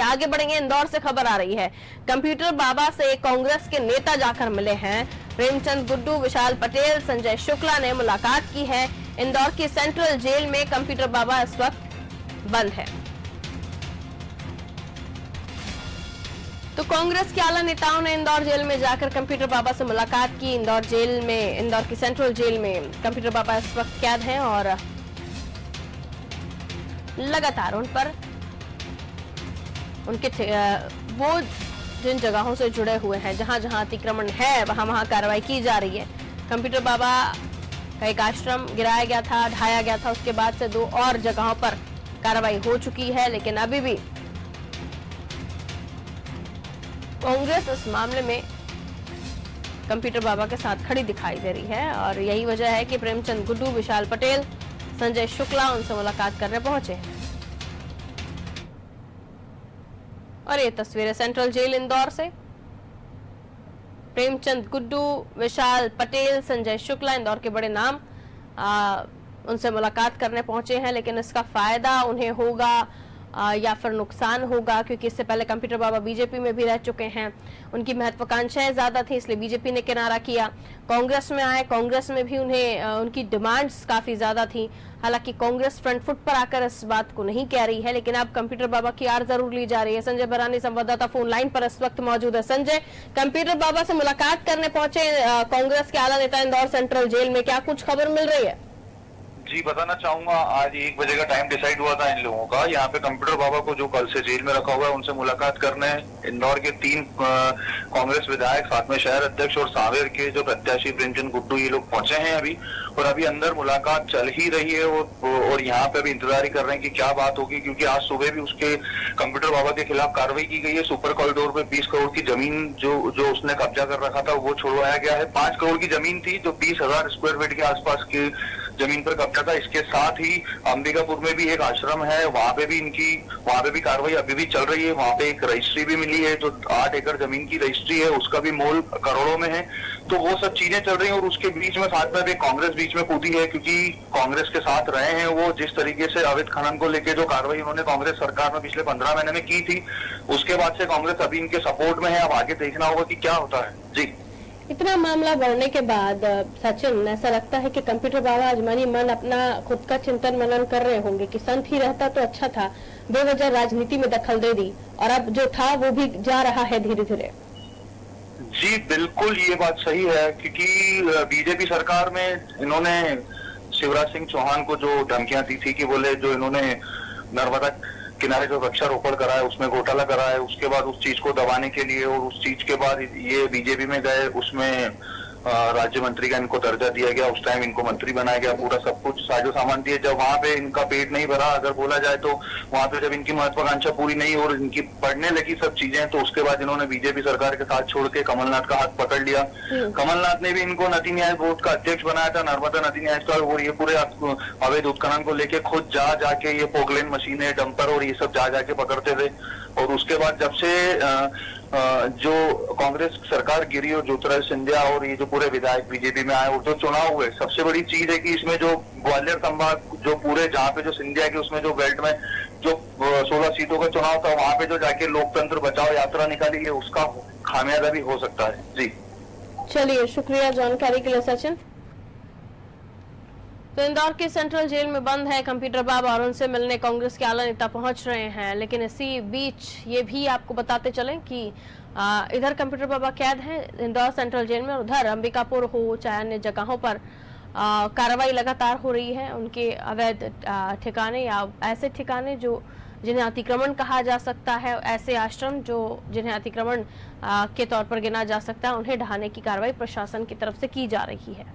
आगे बढ़ेंगे। इंदौर से खबर आ रही है, कंप्यूटर बाबा से कांग्रेस के नेता जाकर मिले हैं। प्रेमचंद गुड्डू, विशाल पटेल, संजय शुक्ला ने मुलाकात की है। इंदौर की सेंट्रल जेल में कंप्यूटर बाबा इस वक्त बंद है। तो कांग्रेस के आला नेताओं ने इंदौर जेल में जाकर कंप्यूटर बाबा से मुलाकात की। इंदौर की सेंट्रल जेल में कंप्यूटर बाबा इस वक्त कैद हैं और लगातार उन पर उनके वो जिन जगहों से जुड़े हुए हैं, जहां जहां अतिक्रमण है, वहां कार्रवाई की जा रही है। कंप्यूटर बाबा का एक आश्रम गिराया गया था, ढाया गया था, उसके बाद से 2 और जगहों पर कार्रवाई हो चुकी है, लेकिन अभी भी कांग्रेस इस मामले में कंप्यूटर बाबा के साथ खड़ी दिखाई दे रही है और यही वजह है कि प्रेमचंद गुड्डू, विशाल पटेल, संजय शुक्ला उनसे मुलाकात करने पहुंचे हैं। और ये तस्वीरें सेंट्रल जेल इंदौर से। प्रेमचंद गुड्डू, विशाल पटेल, संजय शुक्ला, इंदौर के बड़े नाम उनसे मुलाकात करने पहुंचे हैं, लेकिन इसका फायदा उन्हें होगा या फिर नुकसान होगा, क्योंकि इससे पहले कंप्यूटर बाबा बीजेपी में भी रह चुके हैं। उनकी महत्वाकांक्षाएं ज्यादा थी, इसलिए बीजेपी ने किनारा किया। कांग्रेस में आए, कांग्रेस में भी उन्हें उनकी डिमांड्स काफी ज्यादा थी। हालांकि कांग्रेस फ्रंट फुट पर आकर इस बात को नहीं कह रही है, लेकिन अब कंप्यूटर बाबा की आड़ जरूर ली जा रही है। संजय बरानी संवाददाता फोन लाइन पर इस वक्त मौजूद है। संजय, कंप्यूटर बाबा से मुलाकात करने पहुंचे कांग्रेस के आला नेता इंदौर सेंट्रल जेल में, क्या कुछ खबर मिल रही है? जी, बताना चाहूंगा, आज 1 बजे का टाइम डिसाइड हुआ था इन लोगों का। यहाँ पे कंप्यूटर बाबा को जो कल से जेल में रखा हुआ है, उनसे मुलाकात करने इंदौर के 3 कांग्रेस विधायक, साथ में शहर अध्यक्ष और सांवेर के जो प्रत्याशी प्रेमचंद गुड्डू, ये लोग पहुंचे हैं अभी। और अभी अंदर मुलाकात चल ही रही है और यहाँ पे अभी इंतजार ही कर रहे हैं कि क्या बात होगी, क्योंकि आज सुबह भी उसके कंप्यूटर बाबा के खिलाफ कार्रवाई की गई है। सुपर कॉरिडोर पे 20 करोड़ की जमीन जो उसने कब्जा कर रखा था, वो छुड़वाया गया है। 5 करोड़ की जमीन थी जो 20,000 स्क्वायर फीट के आसपास की जमीन पर कब्जा था। इसके साथ ही अंबिकापुर में भी एक आश्रम है, वहां पे भी कार्रवाई अभी भी चल रही है। वहां पे एक रजिस्ट्री भी मिली है, जो 8 एकड़ जमीन की रजिस्ट्री है, उसका भी मोल करोड़ों में है। तो वो सब चीजें चल रही हैं और उसके बीच में साथ में भी कांग्रेस बीच में कूदी है, क्योंकि कांग्रेस के साथ रहे हैं वो। जिस तरीके से अवैध खनन को लेकर जो कार्रवाई उन्होंने कांग्रेस सरकार में पिछले 15 महीने में की थी, उसके बाद से कांग्रेस अभी इनके सपोर्ट में है। अब आगे देखना होगा कि क्या होता है। जी, इतना मामला बढ़ने के बाद सचिन, ऐसा लगता है कि कंप्यूटर बाबा आज मनी मन अपना खुद का चिंतन मनन कर रहे होंगे कि संत ही रहता तो अच्छा था, बेवजह राजनीति में दखल दे दी और अब जो था वो भी जा रहा है धीरे धीरे। जी बिल्कुल, ये बात सही है, क्योंकि बीजेपी सरकार में इन्होंने शिवराज सिंह चौहान को जो धमकियां दी थी कि बोले जो इन्होंने नर्मदा किनारे जो वृक्षारोपण करा है उसमें घोटाला करा है, उसके बाद उस चीज को दबाने के लिए और उस चीज के बाद ये बीजेपी में गए, उसमें राज्य मंत्री का इनको दर्जा दिया गया। उस टाइम इनको मंत्री बनाया गया, पूरा सब कुछ साजो सामान दिए। जब वहां पे इनका पेट नहीं भरा, अगर बोला जाए तो वहां पे जब इनकी महत्वाकांक्षा पूरी नहीं और इनकी बढ़ने लगी सब चीजें, तो उसके बाद इन्होंने बीजेपी सरकार के साथ छोड़ के कमलनाथ का हाथ पकड़ लिया। कमलनाथ ने भी इनको नदी न्याय बोर्ड का अध्यक्ष बनाया था, नर्मदा नदी न्याय का, और ये पूरे अवैध उत्खनन को लेके खुद जाके ये पोकलेन मशीनें, डंपर और ये सब जाके पकड़ते थे। और उसके बाद जब से जो कांग्रेस सरकार गिरी और ज्योतिरादित्य सिंधिया और ये जो पूरे विधायक बीजेपी में आए और जो चुनाव हुए, सबसे बड़ी चीज है कि इसमें जो ग्वालियर संभाग जो पूरे जहाँ पे जो सिंधिया के उसमें जो बेल्ट में जो 16 सीटों का चुनाव था, वहां पे जो जाके लोकतंत्र बचाओ यात्रा निकाली है, उसका खामियाजा भी हो सकता है। जी चलिए, शुक्रिया जानकारी के लिए सचिन। तो इंदौर के सेंट्रल जेल में बंद है कंप्यूटर बाबा और उनसे मिलने कांग्रेस के आला नेता पहुंच रहे हैं, लेकिन इसी बीच ये भी आपको बताते चलें कि इधर कंप्यूटर बाबा कैद हैं इंदौर सेंट्रल जेल में और उधर अंबिकापुर हो चाहे अन्य जगहों पर कार्रवाई लगातार हो रही है। उनके अवैध ठिकाने या ऐसे ठिकाने जो जिन्हें अतिक्रमण कहा जा सकता है, ऐसे आश्रम जो जिन्हें अतिक्रमण के तौर पर गिना जा सकता है, उन्हें ढहाने की कार्रवाई प्रशासन की तरफ से की जा रही है।